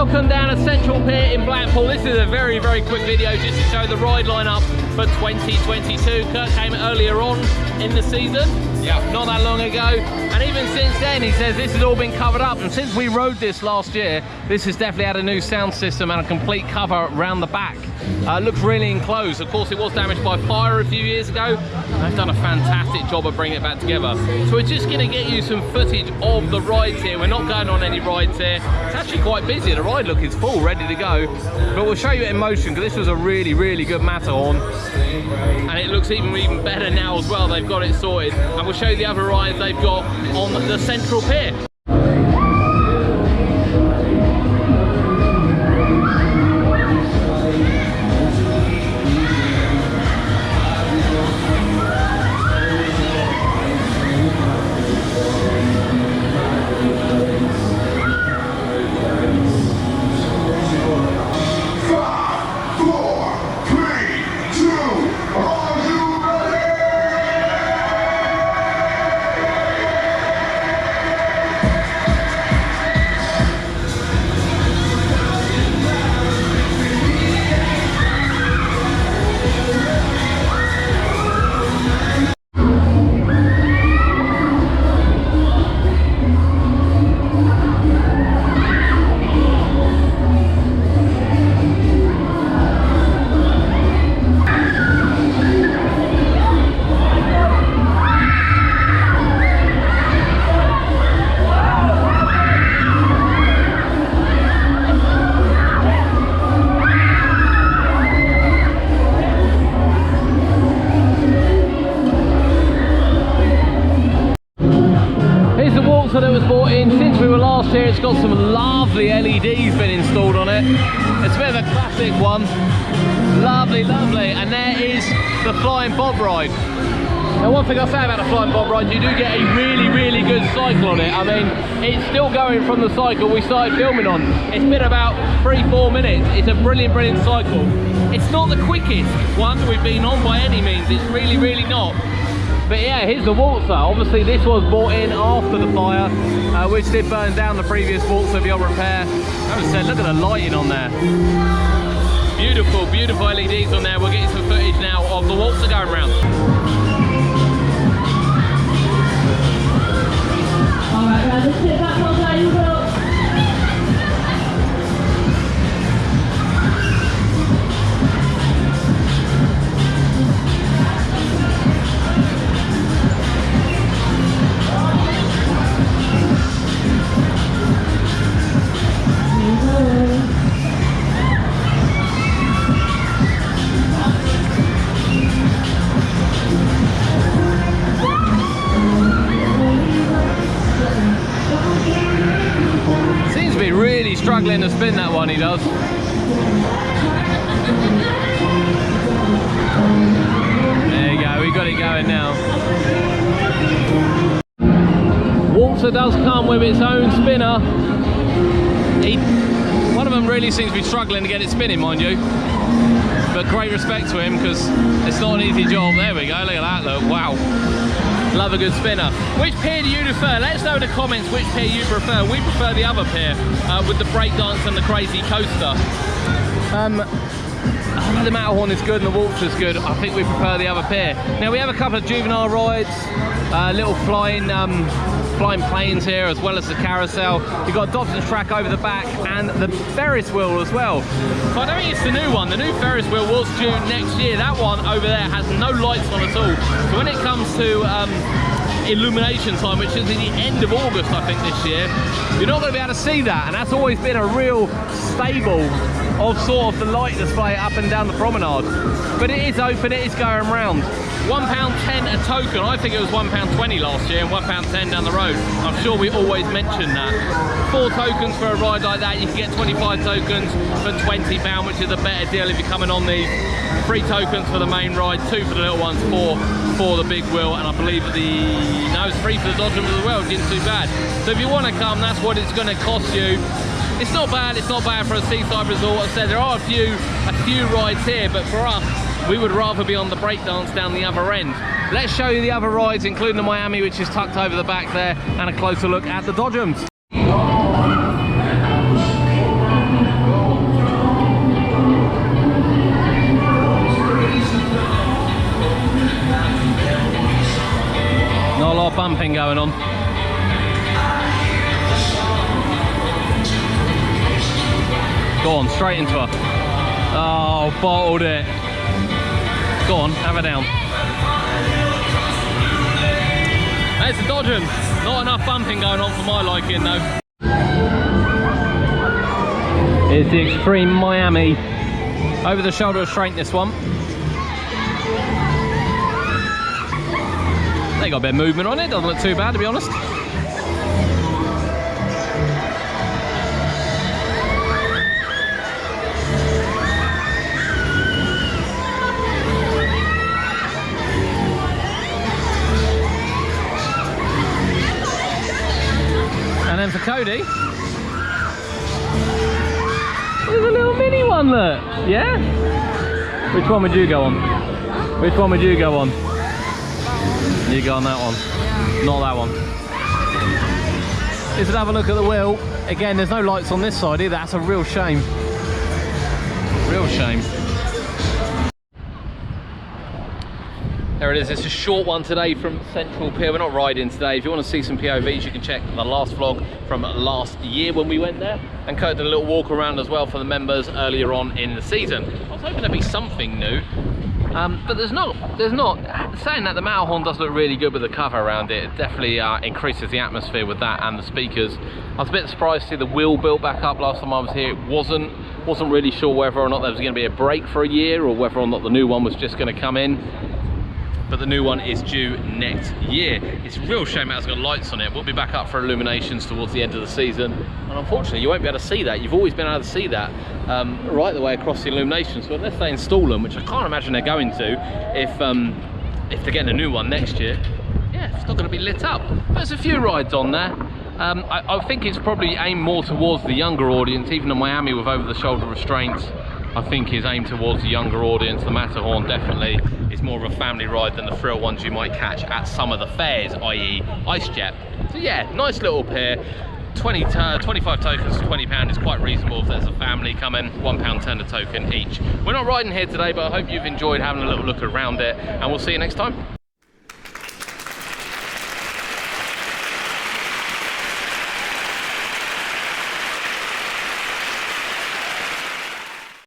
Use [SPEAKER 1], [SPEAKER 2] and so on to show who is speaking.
[SPEAKER 1] Welcome down to Central Pier in Blackpool. This is a very, very quick video just to show the ride lineup for 2022. Kurt came earlier on in the season, not that long ago, and even since then he says this has all been covered up, and since we rode this last year, this has definitely had a new sound system and a complete cover around the back. Looks really enclosed. Of course, it was damaged by fire a few years ago. They've done a fantastic job of bringing it back together. So we're just going to get you some footage of the rides here. We're not going on any rides here. It's actually quite busy. The ride look is full, ready to go. But we'll show you it in motion, because this was a really, really good Matterhorn. And it looks even better now as well. They've got it sorted. And we'll show you the other rides they've got on the Central Pier. Waltzer that was bought in since we were last here. It's got some lovely LEDs been installed on it. It's a bit of a classic one. Lovely, lovely. And there is the Flying Bob ride. Now, one thing I say about the Flying Bob ride, you do get a really, really good cycle on it. I mean, it's still going from the cycle we started filming on. It's been about 3-4 minutes. It's a brilliant, brilliant cycle. It's not the quickest one we've been on by any means. It's really, really not. But yeah, here's the Waltzer. Obviously this was bought in after the fire, which did burn down the previous Waltzer beyond repair. As I said, look at the lighting on there. Beautiful, beautiful LEDs on there. We'll get you some footage now of the Waltzer going round.
[SPEAKER 2] Alright guys, let's sit back on there, you will.
[SPEAKER 1] Struggling to spin that one, he does. There you go, we got it going now. Waltzer does come with its own spinner. One of them really seems to be struggling to get it spinning, mind you. But great respect to him, because it's not an easy job. There we go, look at that, look, wow. Love a good spinner. Which pier do you prefer? Let us know in the comments which pier you prefer. We prefer the other pier with the breakdance and the crazy coaster. The Matterhorn is good and the Waltzer's good. I think we prefer the other pier. Now we have a couple of juvenile rides, little flying planes here, as well as the carousel. You've got Dobson's track over the back and the Ferris wheel as well. So I don't think it's the new one. The new Ferris wheel was due next year. That one over there has no lights on at all. So when it comes to illumination time, which is at the end of August I think this year, you're not going to be able to see that, and that's always been a real staple of sort of the light display up and down the promenade. But it is open, it is going round. £1.10 a token. I think it was £1.20 last year and £1.10 down the road. I'm sure we always mention that. 4 tokens for a ride like that. You can get 25 tokens for £20, which is a better deal if you're coming on these. 3 tokens for the main ride, 2 for the little ones, 4 for the big wheel, and I believe it's 3 for the Dodgers as well, which isn't too bad. So if you want to come, that's what it's going to cost you. It's not bad for a seaside resort. As I said, there are a few rides here, but for us, we would rather be on the breakdance down the other end. Let's show you the other rides, including the Miami, which is tucked over the back there, and a closer look at the Dodgems. on, straight into her. Oh, bottled it. Go on, have her down. There's the dodging. Not enough bumping going on for my liking though. Here's the Extreme Miami. Over the shoulder restraint, this one. They got a bit of movement on it, doesn't look too bad to be honest. And then for Cody, there's a little mini one, look. Yeah? Which one would you go on? Which one would you go on? You go on that one. Not that one. Let's have a look at the wheel. Again, there's no lights on this side either. That's a real shame. Real shame. There it is, it's a short one today from Central Pier. We're not riding today. If you want to see some POVs, you can check the last vlog from last year when we went there. And Kurt did a little walk around as well for the members earlier on in the season. I was hoping there'd be something new, but there's not. Saying that, the Matterhorn does look really good with the cover around it. It definitely increases the atmosphere with that and the speakers. I was a bit surprised to see the wheel built back up last time I was here. It wasn't really sure whether or not there was going to be a break for a year or whether or not the new one was just going to come in. But the new one is due next year. It's a real shame it hasn't got lights on it. We'll be back up for illuminations towards the end of the season. And unfortunately, you won't be able to see that. You've always been able to see that right the way across the illuminations. So unless they install them, which I can't imagine they're going to, if they're getting a new one next year, yeah, it's not going to be lit up. There's a few rides on there. I think it's probably aimed more towards the younger audience. Even the Miami with over-the-shoulder restraints, I think is aimed towards the younger audience. The Matterhorn definitely is more of a family ride than the thrill ones you might catch at some of the fairs, i.e. IceJet. So yeah, nice little pier. 25 tokens for £20 is quite reasonable if there's a family coming. £1.10 a token each. We're not riding here today, but I hope you've enjoyed having a little look around it, and we'll see you next time.